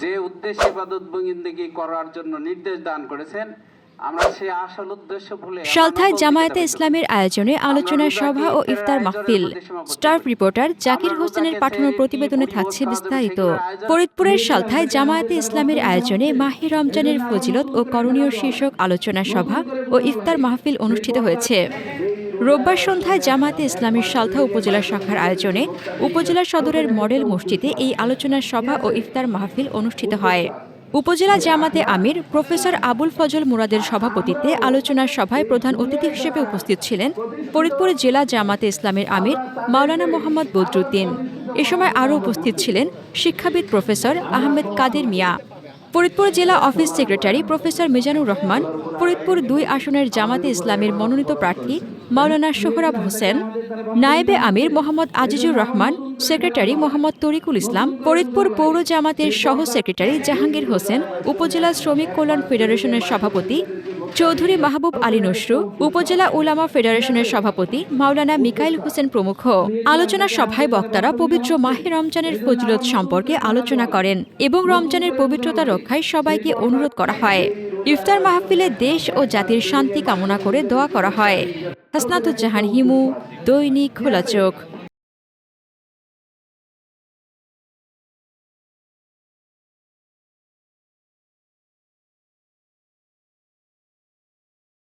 যে উদ্দেশ্যে ইবাদত বন্দেগী করার জন্য নির্দেশ দান করেছেন, আমরা সেই আসল উদ্দেশ্য ভুলে সালথায় জামায়াতে ইসলামের আয়োজনে আলোচনা সভা ও ইফতার মাহফিল। স্টাফ রিপোর্টার জাকির হোসেনের পাঠানো প্রতিবেদনে থাকছে বিস্তারিত। ফরিদপুরের সালথায় জামায়াতে ইসলামের আয়োজনে মাহে রমজানের ফজিলত ও করণীয় শীর্ষক আলোচনা সভা ও ইফতার মাহফিল অনুষ্ঠিত হয়েছে। রোববার সন্ধ্যায় জামায়াতে ইসলামের সালথা উপজেলা শাখার আয়োজনে উপজেলা সদরের মডেল মসজিদে এই আলোচনা সভা ও ইফতার মাহফিল অনুষ্ঠিত হয়। উপজেলা জামাতে আমির প্রফেসর আবুল ফজল মুরাদের সভাপতিত্বে আলোচনা সভায় প্রধান অতিথি হিসেবে উপস্থিত ছিলেন ফরিদপুর জেলা জামাতে ইসলামের আমির মাওলানা মোহাম্মদ বদরুদ্দিন। এ সময় আরও উপস্থিত ছিলেন শিক্ষাবিদ প্রফেসর আহমেদ কাদের মিয়া, ফরিদপুর জেলা office secretary professor Mizanur Rahman, Faridpur ২ আসনের জামাতে ইসলামের মনোনীত প্রার্থী মাওলানা সোহরাব হোসেন, নায়েবে আমির মোহাম্মদ আজিজুর রহমান, সেক্রেটারি মোহাম্মদ তরিকুল ইসলাম, ফরিদপুর পৌর জামাতের সহ সেক্রেটারি জাহাঙ্গীর হোসেন, উপজেলা শ্রমিক কল্যাণ ফেডারেশনের সভাপতি চৌধুরী মাহবুব আলী নসরু, উপজেলা উলামা ফেডারেশনের সভাপতি মাওলানা মিকাইল হোসেন প্রমুখ। আলোচনা সভায় বক্তারা পবিত্র মাহে রমজানের ফজিলত সম্পর্কে আলোচনা করেন এবং রমজানের পবিত্রতা রক্ষায় সবাইকে অনুরোধ করা হয়। ইফতার মাহফিলে দেশ ও জাতির শান্তি কামনা করে দোয়া করা হয়। হাসনাতুজ্জাহান হিমু, দৈনিক খোলা চোখ।